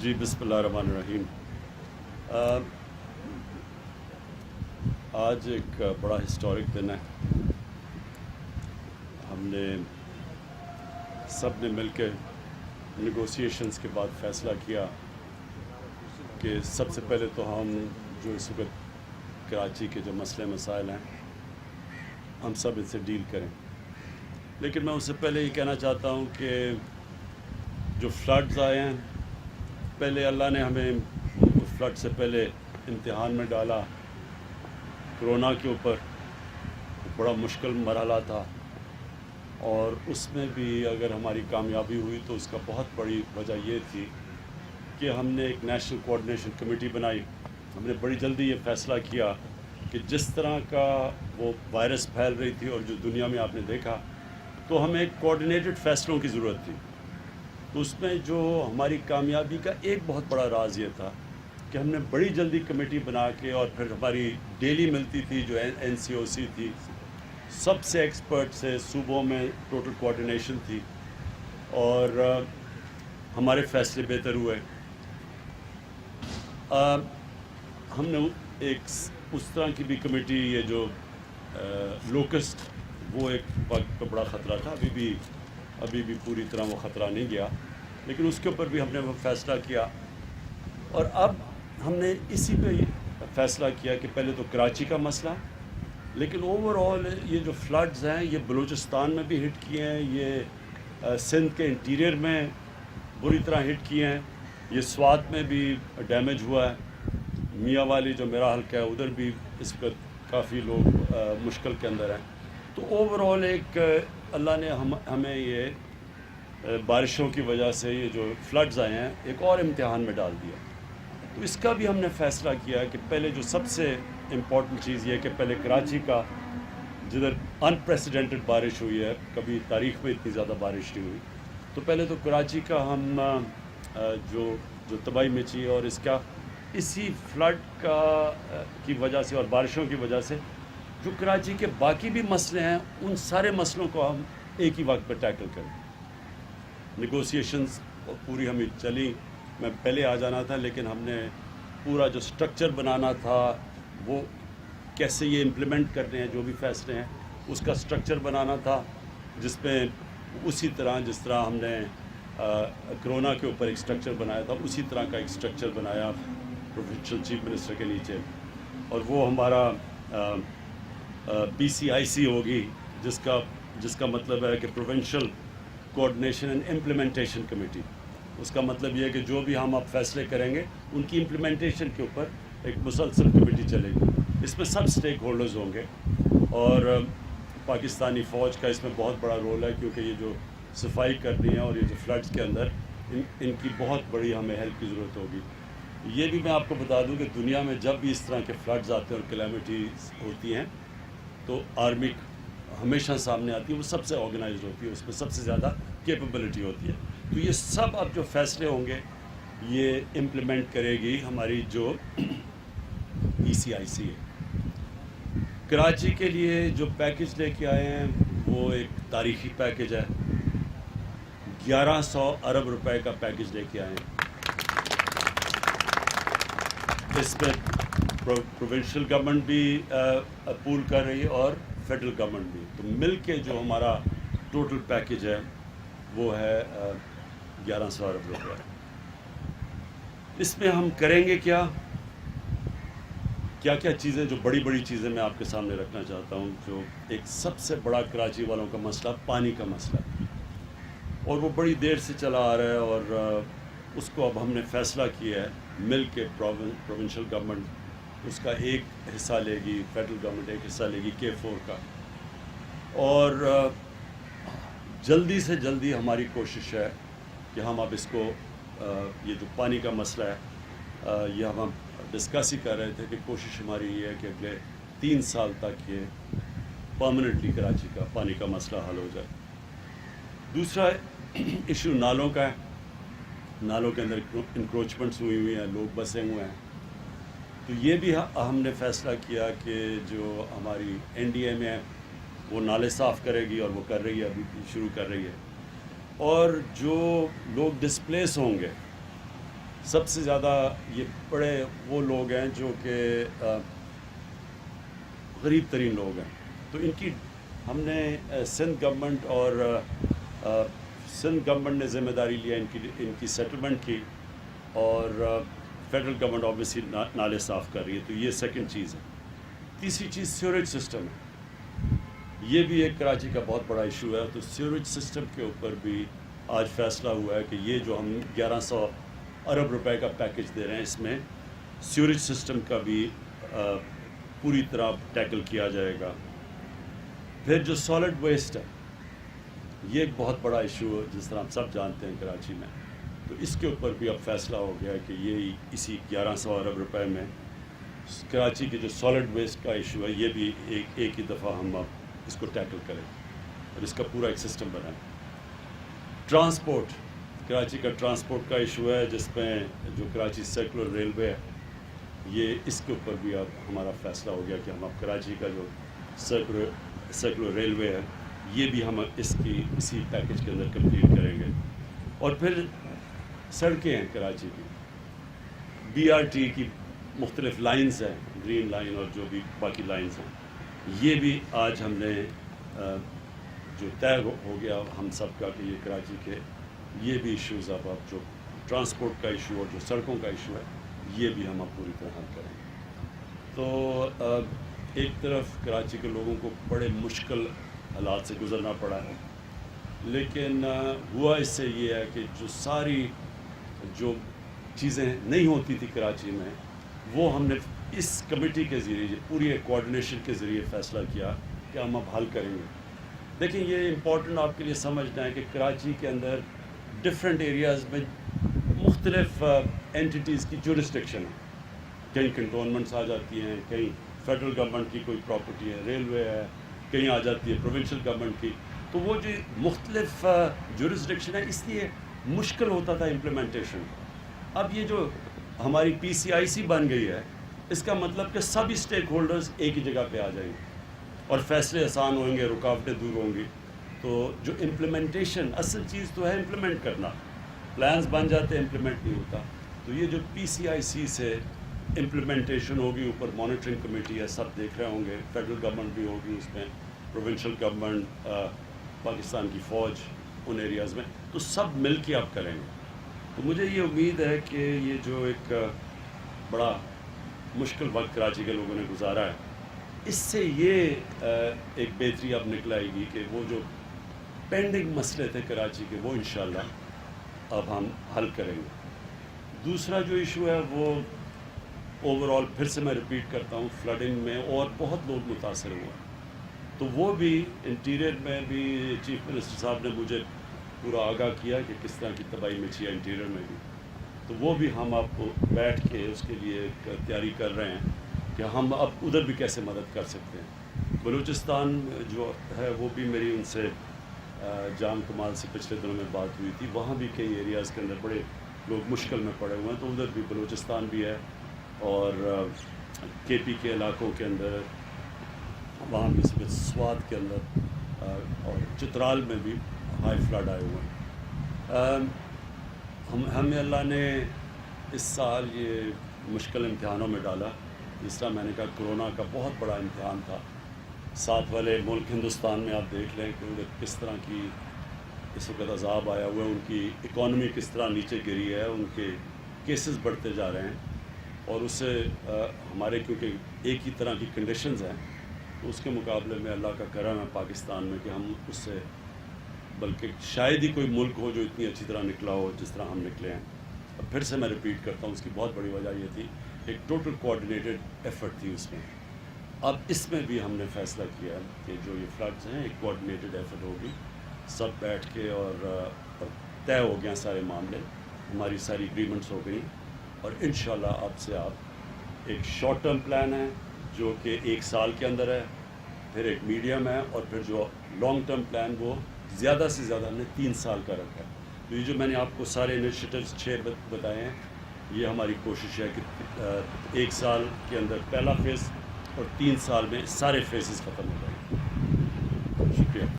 جی بسم اللہ الرحمن الرحیم. آج ایک بڑا ہسٹورک دن ہے. ہم نے سب نے مل کے نیگوسیشنز کے بعد فیصلہ کیا کہ سب سے پہلے تو ہم جو اس وقت کراچی کے جو مسئلے مسائل ہیں ہم سب ان سے ڈیل کریں. لیکن میں اس سے پہلے یہ کہنا چاہتا ہوں کہ جو فلڈز آئے ہیں، پہلے اللہ نے ہمیں فلڈ سے پہلے امتحان میں ڈالا. کرونا کے اوپر بڑا مشکل مرحلہ تھا، اور اس میں بھی اگر ہماری کامیابی ہوئی تو اس کا بہت بڑی وجہ یہ تھی کہ ہم نے ایک نیشنل کوآرڈینیشن کمیٹی بنائی. ہم نے بڑی جلدی یہ فیصلہ کیا کہ جس طرح کا وہ وائرس پھیل رہی تھی اور جو دنیا میں آپ نے دیکھا، تو ہمیں ایک کوآرڈینیٹڈ فیصلوں کی ضرورت تھی. تو اس میں جو ہماری کامیابی کا ایک بہت بڑا راز یہ تھا کہ ہم نے بڑی جلدی کمیٹی بنا کے، اور پھر ہماری ڈیلی ملتی تھی جو NCOC تھی، سب سے ایکسپرٹ سے صوبوں میں ٹوٹل کوآرڈینیشن تھی، اور ہمارے فیصلے بہتر ہوئے. ہم نے ایک اس طرح کی بھی کمیٹی، یہ جو لوکسٹ، وہ ایک وقت پہ بڑا خطرہ تھا. ابھی بھی پوری طرح وہ خطرہ نہیں گیا، لیکن اس کے اوپر بھی ہم نے وہ فیصلہ کیا. اور اب ہم نے اسی پہ فیصلہ کیا کہ پہلے تو کراچی کا مسئلہ، لیکن اوور آل یہ جو فلڈز ہیں یہ بلوچستان میں بھی ہٹ کیے ہیں، یہ سندھ کے انٹیریئر میں بری طرح ہٹ کیے ہیں، یہ سوات میں بھی ڈیمیج ہوا ہے، میاں والی جو میرا حلقہ ہے ادھر بھی اس وقت کافی لوگ مشکل کے اندر ہیں. تو اوور آل ایک اللہ نے ہمیں یہ بارشوں کی وجہ سے یہ جو فلڈز آئے ہیں ایک اور امتحان میں ڈال دیا. تو اس کا بھی ہم نے فیصلہ کیا کہ پہلے جو سب سے امپورٹنٹ چیز یہ کہ پہلے کراچی کا، جدھر انپریسیڈنٹڈ بارش ہوئی ہے، کبھی تاریخ میں اتنی زیادہ بارش نہیں ہوئی، تو پہلے تو کراچی کا ہم جو تباہی مچی، اور اس کا اسی فلڈ کی وجہ سے اور بارشوں کی وجہ سے جو کراچی کے باقی بھی مسئلے ہیں ان سارے مسئلوں کو ہم ایک ہی وقت پہ ٹیکل کریں. نیگوسیشنز پوری ہمیں چلی. میں پہلے آ جانا تھا، لیکن ہم نے پورا جو سٹرکچر بنانا تھا، وہ کیسے یہ امپلیمنٹ کرنے ہیں جو بھی فیصلے ہیں، اس کا سٹرکچر بنانا تھا، جس میں اسی طرح جس طرح ہم نے کرونا کے اوپر ایک سٹرکچر بنایا تھا، اسی طرح کا ایک سٹرکچر بنایا پروونشل چیف منسٹر کے نیچے. اور وہ ہمارا PCIC ہوگی، جس کا مطلب ہے کہ provincial coordination and implementation committee. اس کا مطلب یہ ہے کہ جو بھی ہم اب فیصلے کریں گے ان کی امپلیمنٹیشن کے اوپر ایک مسلسل کمیٹی چلے گی. اس میں سب سٹیک ہولڈرز ہوں گے، اور پاکستانی فوج کا اس میں بہت بڑا رول ہے، کیونکہ یہ جو صفائی کرنی ہے اور یہ جو فلڈز کے اندر ان کی بہت بڑی ہمیں ہیلپ کی ضرورت ہوگی. یہ بھی میں آپ کو بتا دوں کہ دنیا میں جب بھی اس طرح کے فلڈز آتے ہیں اور کلیمٹیز ہوتی ہیں تو آرمی ہمیشہ سامنے آتی ہے، وہ سب سے آرگنائزڈ ہوتی ہے، اس میں سب سے زیادہ کیپیبلٹی ہوتی ہے. تو یہ سب اب جو فیصلے ہوں گے یہ امپلیمنٹ کرے گی ہماری جو PCIC ہے. کراچی کے لیے جو پیکج لے کے آئے ہیں وہ ایک تاریخی پیکج ہے. 1100 ارب روپے کا پیکج لے کے آئے ہیں. اس میں پروونشل گورنمنٹ بھی پول کر رہی ہے اور فیڈرل گورنمنٹ بھی. تو مل کے جو ہمارا ٹوٹل پیکج ہے وہ ہے 1100 ارب روپے. اس میں ہم کریں گے کیا چیزیں، جو بڑی بڑی چیزیں میں آپ کے سامنے رکھنا چاہتا ہوں. جو ایک سب سے بڑا کراچی والوں کا مسئلہ پانی کا مسئلہ ہے، اور وہ بڑی دیر سے چلا آ رہا ہے، اور اس کو اب ہم نے فیصلہ کیا ہے مل کے. پروونشل گورنمنٹ اس کا ایک حصہ لے گی، فیڈرل گورنمنٹ ایک حصہ لے گی K4 کا. اور جلدی سے جلدی ہماری کوشش ہے کہ ہم اب اس کو یہ جو پانی کا مسئلہ ہے، یہ ہم ڈسکس ہی کر رہے تھے کہ کوشش ہماری یہ ہے کہ اگلے 3 سال تک یہ پرماننٹلی کراچی کا پانی کا مسئلہ حل ہو جائے. دوسرا ایشو نالوں کا ہے. نالوں کے اندر انکروچمنٹس ہوئی ہیں، لوگ بسے ہوئے ہیں. تو یہ بھی ہم نے فیصلہ کیا کہ جو ہماری NDA میں وہ نالے صاف کرے گی، اور وہ کر رہی ہے، ابھی شروع کر رہی ہے. اور جو لوگ ڈسپلیس ہوں گے سب سے زیادہ یہ بڑے وہ لوگ ہیں جو کہ غریب ترین لوگ ہیں، تو ان کی ہم نے سندھ گورنمنٹ اور سندھ گورنمنٹ نے ذمہ داری لیا ان کی سیٹلمنٹ کی، اور فیڈرل گورنمنٹ آبویسلی نالے صاف کر رہی ہے، تو یہ سیکنڈ چیز ہے۔ تیسری چیز سیوریج سسٹم ہے، یہ بھی ایک کراچی کا بہت بڑا ایشو ہے، تو سیوریج سسٹم کے اوپر بھی آج فیصلہ ہوا ہے کہ یہ جو ہم 1100 ارب روپے کا پیکج دے رہے ہیں، اس میں سیوریج سسٹم کا بھی پوری طرح ٹیکل کیا جائے گا۔ پھر جو سالڈ ویسٹ ہے، یہ ایک بہت بڑا ایشو ہے، جس طرح ہم سب جانتے ہیں کراچی میں، تو اس کے اوپر بھی اب فیصلہ ہو گیا کہ یہ اسی 1100 ارب روپے میں کراچی کے جو سالڈ ویسٹ کا ایشو ہے، یہ بھی ایک ہی دفعہ ہم اب اس کو ٹیکل کریں اور اس کا پورا ایک سسٹم بنائیں۔ ٹرانسپورٹ، کراچی کا ٹرانسپورٹ کا ایشو ہے، جس میں جو کراچی سرکولر ریلوے ہے، یہ اس کے اوپر بھی اب ہمارا فیصلہ ہو گیا کہ ہم اب کراچی کا جو سرکولر ریلوے ہے، یہ بھی ہم اسی پیکج کے اندر کمپلیٹ کریں گے۔ اور پھر سڑکیں ہیں کراچی کی، BRT کی مختلف لائنز ہیں، گرین لائن اور جو بھی باقی لائنز ہیں، یہ بھی آج ہم نے جو طے ہو گیا ہم سب کا کہ یہ کراچی کے یہ بھی ایشوز اب جو ٹرانسپورٹ کا ایشو اور جو سڑکوں کا ایشو ہے، یہ بھی ہم اب پوری طرح حل کریں گے۔ تو ایک طرف کراچی کے لوگوں کو بڑے مشکل حالات سے گزرنا پڑا ہے، لیکن ہوا اس سے یہ ہے کہ جو ساری جو چیزیں نہیں ہوتی تھی کراچی میں، وہ ہم نے اس کمیٹی کے ذریعے پوری ایک کوآرڈینیشن کے ذریعے فیصلہ کیا کہ ہم اب حل کریں گے۔ دیکھیں، یہ امپورٹنٹ آپ کے لیے سمجھنا ہے کہ کراچی کے اندر ڈفرینٹ ایریاز میں مختلف اینٹیز کی جورسڈکشن ہے، کہیں کنٹونمنٹس آ جاتی ہیں، کہیں فیڈرل گورنمنٹ کی کوئی پراپرٹی ہے، ریلوے ہے، کہیں آ جاتی ہے پروونشل گورنمنٹ کی، تو وہ جو مختلف جورسڈکشن ہے، اس لیے مشکل ہوتا تھا امپلیمنٹیشن۔ اب یہ جو ہماری PCIC بن گئی ہے، اس کا مطلب کہ سبھی اسٹیک ہولڈرز ایک ہی جگہ پہ آ جائیں گے اور فیصلے آسان ہوئیں گے، رکاوٹیں دور ہوں گی۔ تو جو امپلیمنٹیشن، اصل چیز تو ہے امپلیمنٹ کرنا، پلانز بن جاتے ہیں، امپلیمنٹ نہیں ہوتا۔ تو یہ جو PCIC سے امپلیمنٹیشن ہوگی، اوپر مانیٹرنگ کمیٹی ہے، سب دیکھ رہے ہوں گے، فیڈرل گورنمنٹ بھی ہوگی اس میں، پروونشل گورنمنٹ، پاکستان کی فوج ان ایریاز میں، تو سب مل کے اب کریں گے۔ تو مجھے یہ امید ہے کہ یہ جو ایک بڑا مشکل وقت کراچی کے لوگوں نے گزارا ہے، اس سے یہ ایک بہتری اب نکل آئے گی کہ وہ جو پینڈنگ مسئلے تھے کراچی کے، وہ انشاءاللہ اب ہم حل کریں گے۔ دوسرا جو ایشو ہے وہ اوور آل پھر سے میں ریپیٹ کرتا ہوں، فلڈنگ میں اور بہت لوگ متاثر ہوا، تو وہ بھی انٹیریئر میں بھی چیف منسٹر صاحب نے مجھے پورا آگاہ کیا کہ کس طرح کی تباہی مچی ہے انٹیریئر میں بھی، تو وہ بھی ہم آپ کو بیٹھ کے اس کے لیے ایک تیاری کر رہے ہیں کہ ہم اب ادھر بھی کیسے مدد کر سکتے ہیں۔ بلوچستان جو ہے وہ بھی میری ان سے جام کمال سے پچھلے دنوں میں بات ہوئی تھی، وہاں بھی کئی ایریاز کے اندر بڑے لوگ مشکل میں پڑے ہوئے ہیں، تو ادھر بھی بلوچستان بھی ہے، اور KP کے علاقوں کے اندر، وہاں بھی سوات کے اندر اور چترال میں بھی ہائی فلڈ آئے ہوئے ہیں۔ ہمیں اللہ نے اس سال یہ مشکل امتحانوں میں ڈالا، جس طرح میں نے کہا کرونا کا بہت بڑا امتحان تھا، ساتھ والے ملک ہندوستان میں آپ دیکھ لیں کہ کس طرح کی اس وقت عذاب آیا ہوا ہے، ان کی اکانومی کس طرح نیچے گری ہے، ان کے کیسز بڑھتے جا رہے ہیں، اور اس سے ہمارے کیونکہ ایک ہی طرح کی کنڈیشنز ہیں، تو اس کے مقابلے میں اللہ کا کرم ہے پاکستان میں کہ ہم اس سے، بلکہ شاید ہی کوئی ملک ہو جو اتنی اچھی طرح نکلا ہو جس طرح ہم نکلے ہیں۔ اب پھر سے میں ریپیٹ کرتا ہوں، اس کی بہت بڑی وجہ یہ تھی، ایک ٹوٹل کوآرڈینیٹڈ ایفرٹ تھی اس میں۔ اب اس میں بھی ہم نے فیصلہ کیا کہ جو یہ فلڈز ہیں، ایک کوآرڈینیٹڈ ایفرٹ ہوگی، سب بیٹھ کے، اور طے ہو گیا سارے معاملے، ہماری ساری اگریمنٹس ہو گئی، اور انشاءاللہ اب سے آپ ایک شارٹ ٹرم پلان ہے جو کہ 1 سال کے اندر ہے، پھر ایک میڈیم ہے، اور پھر جو لانگ ٹرم پلان وہ زیادہ سے زیادہ ہم نے 3 سال کا رکھا ہے۔ تو یہ جو میں نے آپ کو سارے انیشیٹوز 6 بتائے ہیں، یہ ہماری کوشش ہے کہ 1 سال کے اندر پہلا فیز اور 3 سال میں سارے فیزز ختم ہو جائیں۔ شکریہ۔